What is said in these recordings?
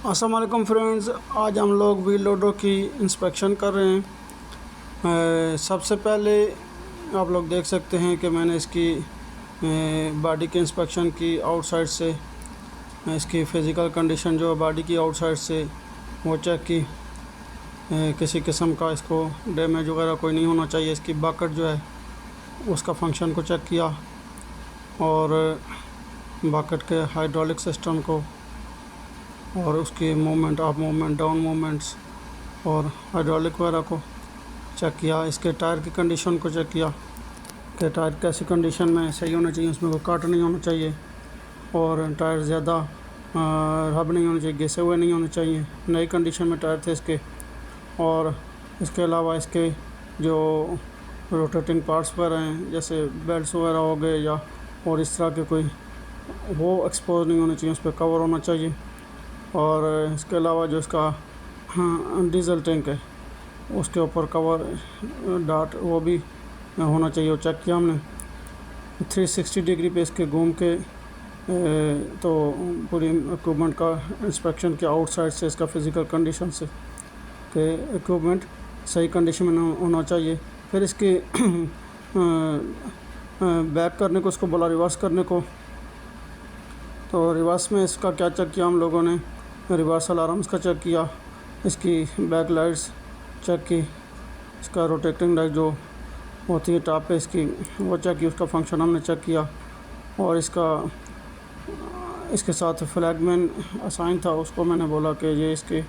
अस्सलाम वालेकुम फ्रेंड्स, आज हम लोग व्हील लोडर की इंस्पेक्शन कर रहे हैं। सबसे पहले आप लोग देख सकते हैं कि मैंने इसकी बॉडी की इंस्पेक्शन की आउटसाइड से। इसकी फ़िज़िकल कंडीशन जो है बॉडी की आउटसाइड से वो चेक की। किसी किस्म का इसको डैमेज वगैरह कोई नहीं होना चाहिए। इसकी बकेट जो है उसका फंक्शन को चेक किया और बकेट के हाइड्रोलिक सिस्टम को और उसकी movement, up movement, down movements और हाइड्रोलिक वगैरह को चेक किया। इसके टायर की कंडीशन को चेक किया कि टायर कैसी कंडीशन में सही होना चाहिए, उसमें कोई काट नहीं होना चाहिए और टायर ज़्यादा रब नहीं होने चाहिए, घिसे हुए नहीं होने चाहिए, नई कंडीशन में टायर थे इसके। और इसके अलावा इसके जो रोटेटिंग पार्ट्स वगैरह हैं जैसे बेल्ट्स वगैरह हो गए या और इस तरह के कोई, वो एक्सपोज नहीं होने चाहिए, उस पर कवर होना चाहिए। और इसके अलावा जो इसका डीजल टैंक है उसके ऊपर कवर डाट वो भी होना चाहिए, वो चेक किया हमने। 360 डिग्री पे इसके घूम के तो पूरी इक्विपमेंट का इंस्पेक्शन किया आउटसाइड से, इसका फ़िज़िकल कंडीशन से कि इक्विपमेंट सही कंडीशन में होना चाहिए। फिर इसके बैक करने को उसको बोला, रिवर्स करने को। तो रिवर्स में इसका क्या चेक किया हम लोगों ने, रिवर्स अलार्म्स का चेक किया, इसकी बैक लाइट्स चेक की, इसका रोटेटिंग लाइट जो होती है टॉप पे इसकी वो चेक की, उसका फंक्शन हमने चेक किया। और इसके साथ फ्लैगमैन असाइन था, उसको मैंने बोला कि ये इसके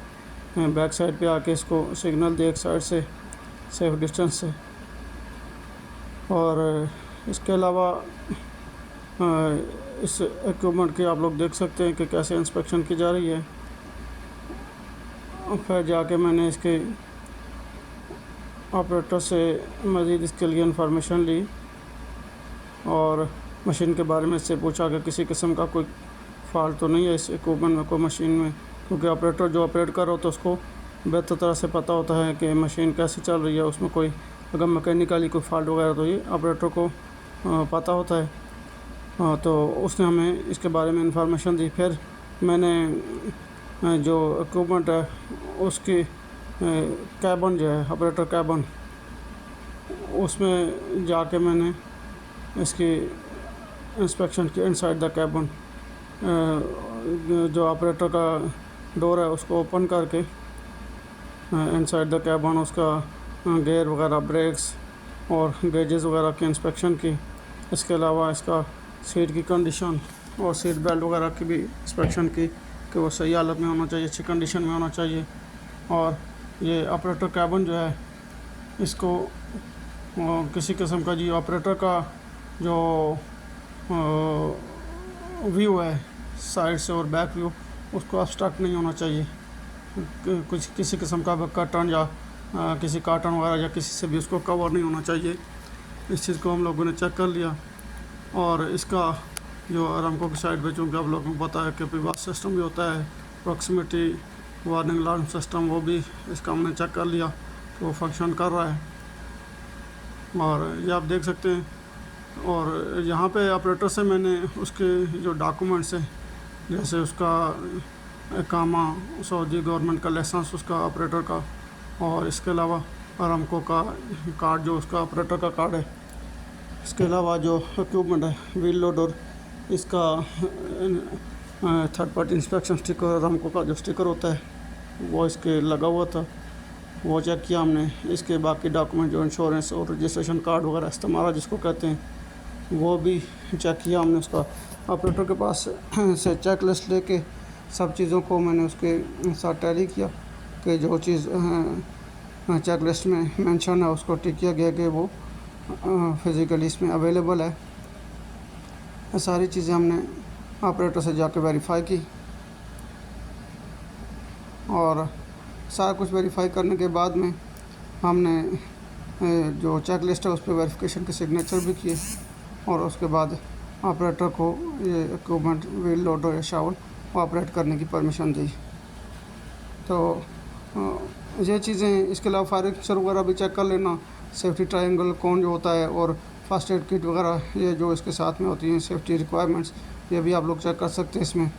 बैक साइड पे आके इसको सिग्नल दे एक साइड से सेफ डिस्टेंस से। और इसके अलावा इस इक्विपमेंट की आप लोग देख सकते हैं कि कैसे इंस्पेक्शन की जा रही है। फिर जाके मैंने इसके ऑपरेटर से मज़ीद इसके लिए इंफॉर्मेशन ली और मशीन के बारे में इससे पूछा कि किसी किस्म का कोई फॉल्ट तो नहीं है इस इक्विपमेंट में, कोई मशीन में, क्योंकि ऑपरेटर जो ऑपरेट कर रहा होता है उसको बेहतर तरह से पता होता है कि मशीन कैसे चल रही है, उसमें कोई अगर मैकेनिकली कोई फॉल्ट वगैरह तो ये ऑपरेटर को पता होता है। तो उसने हमें इसके बारे में इंफॉर्मेशन दी। फिर मैंने जो इक्विपमेंट है उसकी कैबन जो है ऑपरेटर कैबन, उसमें जाके मैंने इसकी इंस्पेक्शन की इनसाइड द कैबन। जो ऑपरेटर का डोर है उसको ओपन करके इनसाइड द कैबन उसका गेयर वगैरह, ब्रेक्स और गेजेस वगैरह की इंस्पेक्शन की। इसके अलावा इसका सीट की कंडीशन और सीट बेल्ट वगैरह की भी इंस्पेक्शन की कि वो सही हालत में होना चाहिए, अच्छी कंडीशन में होना चाहिए। और ये ऑपरेटर कैबन जो है इसको किसी किस्म का जी ऑपरेटर का जो व्यू है साइड से और बैक व्यू, उसको ऑब्स्ट्रक्ट नहीं होना चाहिए, कुछ किसी किस्म का कटन या किसी कार्टन वगैरह या किसी से भी उसको कवर नहीं होना चाहिए। इस चीज़ को हम लोगों ने चेक कर लिया। और इसका जो अरामको की साइड पे चूँकि आप लोगों को पता है कि पिवास सिस्टम भी होता है, प्रॉक्सिमिटी वार्निंग अलार्म सिस्टम, वो भी इसका हमने चेक कर लिया तो वो फंक्शन कर रहा है। और ये आप देख सकते हैं। और यहाँ पे ऑपरेटर से मैंने उसके जो डॉक्यूमेंट्स हैं जैसे उसका इकामा, सऊदी गवर्नमेंट का लाइसेंस उसका ऑपरेटर का, और इसके अलावा अरामको का कार्ड जो उसका ऑपरेटर का कार्ड है, इसके अलावा जो इक्विपमेंट है व्हील लोडर, इसका third party inspection sticker Aramco का जो स्टिकर होता है वो इसके लगा हुआ था, वो चेक किया हमने। इसके बाकी डॉक्यूमेंट जो इंश्योरेंस और रजिस्ट्रेशन कार्ड वगैरह इस्तेमाल जिसको कहते हैं वो भी चेक किया हमने। उसका ऑपरेटर के पास से चेक लिस्ट लेके सब चीज़ों को मैंने उसके साथ टैली किया कि जो चीज़ चेक लिस्ट में मेंशन है उसको टिक किया गया कि वो फिज़िकली इसमें अवेलेबल है। ये सारी चीज़ें हमने ऑपरेटर से जाके वेरीफाई की और सारा कुछ वेरीफाई करने के बाद में हमने जो चेक लिस्ट है उस पर वेरिफिकेशन के सिग्नेचर भी किए और उसके बाद ऑपरेटर को ये इक्विपमेंट व्हील लोडर या शावल ऑपरेट करने की परमिशन दी। तो ये चीज़ें, इसके अलावा फायर एक्सटिंग्विशर वगैरह भी चेक कर लेना, सेफ्टी ट्रायंगल कौन जो होता है और फर्स्ट एड किट वगैरह ये जो इसके साथ में होती हैं सेफ्टी रिक्वायरमेंट्स, ये भी आप लोग चेक कर सकते हैं इसमें।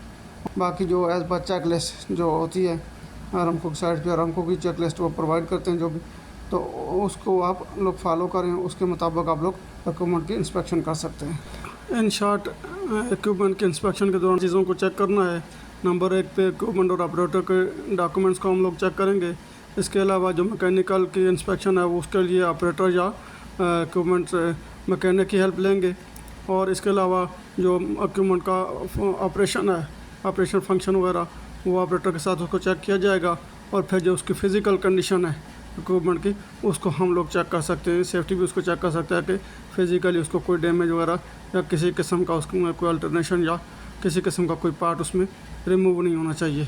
बाकी जो एज पर चेक लिस्ट जो होती है आरामको की साइट पे, आरामको की चेक लिस्ट वो प्रोवाइड करते हैं जो भी, तो उसको आप लोग फॉलो करें, उसके मुताबिक आप लोग इक्विपमेंट की इंस्पेक्शन कर सकते हैं। इन शॉर्ट इक्विपमेंट के इंस्पेक्शन के दौरान चीज़ों को चेक करना है। नंबर 1 पे इक्विपमेंट और ऑपरेटर के डॉक्यूमेंट्स को हम लोग चेक करेंगे। इसके अलावा जो मैकेनिकल की इंस्पेक्शन है वो उसके लिए ऑपरेटर या इक्विपमेंट मैकेनिक की हेल्प लेंगे। और इसके अलावा जो इक्विपमेंट का ऑपरेशन है, ऑपरेशन फंक्शन वगैरह, वो ऑपरेटर के साथ उसको चेक किया जाएगा। और फिर जो उसकी फ़िज़िकल कंडीशन है इक्विपमेंट की, उसको हम लोग चेक कर सकते हैं। सेफ्टी भी उसको चेक कर सकते हैं कि फ़िज़िकली उसको कोई डैमेज वगैरह या किसी किस्म का उसमें कोई अल्टरनेशन या किसी किस्म का कोई पार्ट उसमें रिमूव नहीं होना चाहिए।